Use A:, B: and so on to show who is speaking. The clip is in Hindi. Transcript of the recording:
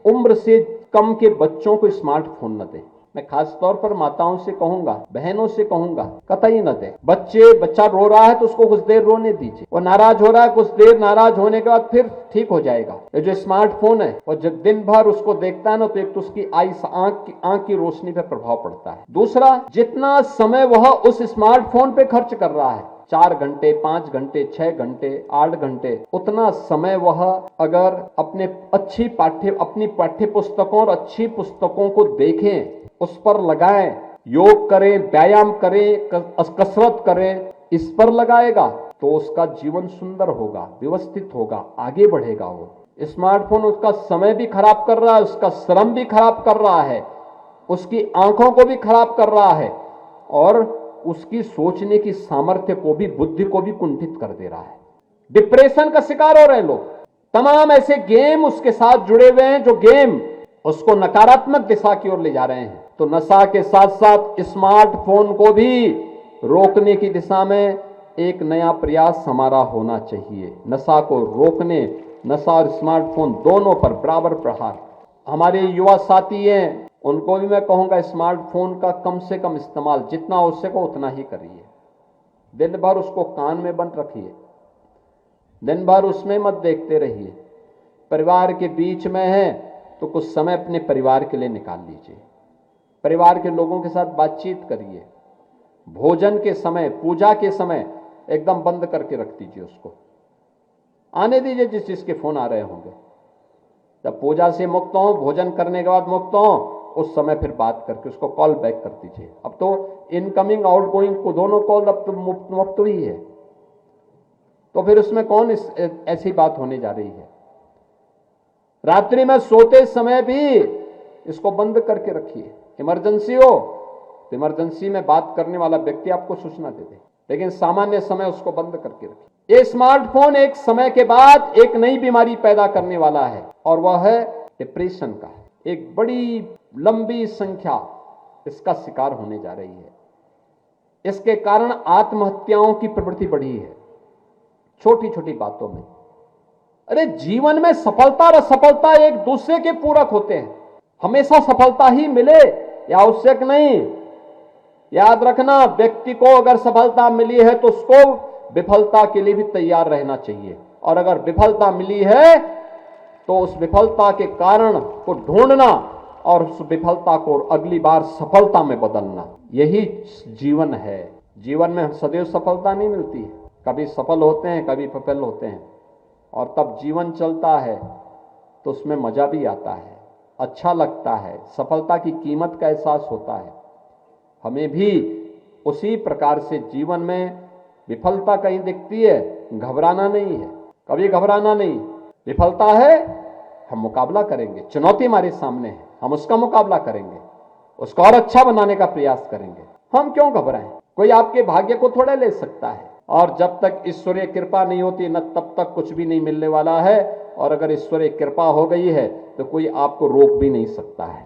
A: उम्र से कम के बच्चों को स्मार्टफोन न दें। मैं खास तौर पर माताओं से कहूंगा, बहनों से कहूंगा, कतई न दें। बच्चा रो रहा है तो उसको कुछ देर रोने दीजिए। वो नाराज हो रहा है, कुछ देर नाराज होने के बाद फिर ठीक हो जाएगा। ये जो स्मार्टफोन है वो जब दिन भर उसको देखता है ना, तो एक तो उसकी आंख की रोशनी पे प्रभाव पड़ता है। दूसरा, जितना समय वह उस स्मार्टफोन पे खर्च कर रहा है, 4 घंटे, 5 घंटे, 6 घंटे, 8 घंटे, उतना समय वह अगर अपनी पाठ्य पुस्तकों और अच्छी पुस्तकों को देखें, उस पर लगाएं, योग करें, व्यायाम करें, कसरत करें, इस पर लगाएगा तो उसका जीवन सुंदर होगा, व्यवस्थित होगा, आगे बढ़ेगा। वो स्मार्टफोन उसका समय भी खराब कर रहा है, उसका श्रम भी खराब कर रहा है, उसकी आंखों को भी खराब कर रहा है और उसकी सोचने की सामर्थ्य को भी, बुद्धि को भी कुंठित कर दे रहा है। डिप्रेशन का शिकार हो रहे हैं लोग। तमाम ऐसे गेम उसके साथ जुड़े हुए हैं जो गेम उसको नकारात्मक दिशा की ओर ले जा रहे हैं। तो नशा के साथ साथ स्मार्टफोन को भी रोकने की दिशा में एक नया प्रयास हमारा होना चाहिए। नशा को रोकने, नशा और स्मार्टफोन दोनों पर बराबर प्रहार। हमारे युवा साथी हैं, उनको भी मैं कहूंगा स्मार्टफोन का कम से कम इस्तेमाल जितना हो सके उतना ही करिए। दिन भर उसको कान में बंद रखिए, दिन भर उसमें मत देखते रहिए। परिवार के बीच में है तो कुछ समय अपने परिवार के लिए निकाल लीजिए। परिवार के लोगों के साथ बातचीत करिए। भोजन के समय, पूजा के समय एकदम बंद करके रख दीजिए उसको। आने दीजिए जिस जिसके फोन आ रहे होंगे। जब पूजा से मुक्त हो, भोजन करने के बाद मुक्त हो, उस समय फिर बात करके उसको कॉल बैक कर दीजिए। अब तो इनकमिंग आउटगोइंग को दोनों कॉल अब तो मुक्त ही है, तो फिर उसमें कौन ऐसी बात होने जा रही है। रात्रि में सोते समय भी इसको बंद करके रखिए। इमरजेंसी हो तो इमरजेंसी में बात करने वाला व्यक्ति आपको सूचना दे दे, लेकिन सामान्य समय उसको बंद करके रखिए। ये स्मार्टफोन एक समय के बाद एक नई बीमारी पैदा करने वाला है और वह है डिप्रेशन का। एक बड़ी लंबी संख्या इसका शिकार होने जा रही है। इसके कारण आत्महत्याओं की प्रवृत्ति बढ़ी है, छोटी छोटी बातों में। अरे जीवन में सफलता और असफलता एक दूसरे के पूरक होते हैं। हमेशा सफलता ही मिले यह आवश्यक नहीं। याद रखना, व्यक्ति को अगर सफलता मिली है तो उसको विफलता के लिए भी तैयार रहना चाहिए, और अगर विफलता मिली है तो उस विफलता के कारण को ढूंढना और उस विफलता को अगली बार सफलता में बदलना, यही जीवन है। जीवन में सदैव सफलता नहीं मिलती है, कभी सफल होते हैं, कभी विफल होते हैं, और तब जीवन चलता है तो उसमें मजा भी आता है, अच्छा लगता है, सफलता की कीमत का एहसास होता है। हमें भी उसी प्रकार से जीवन में विफलता कहीं दिखती है, घबराना नहीं है, कभी घबराना नहीं। विफलता है, हम मुकाबला करेंगे। चुनौती हमारे सामने है, हम उसका मुकाबला करेंगे, उसको और अच्छा बनाने का प्रयास करेंगे। हम क्यों घबराएं? कोई आपके भाग्य को थोड़ा ले सकता है, और जब तक ईश्वरीय कृपा नहीं होती न तब तक कुछ भी नहीं मिलने वाला है। और अगर ईश्वरीय कृपा हो गई है तो कोई आपको रोक भी नहीं सकता है।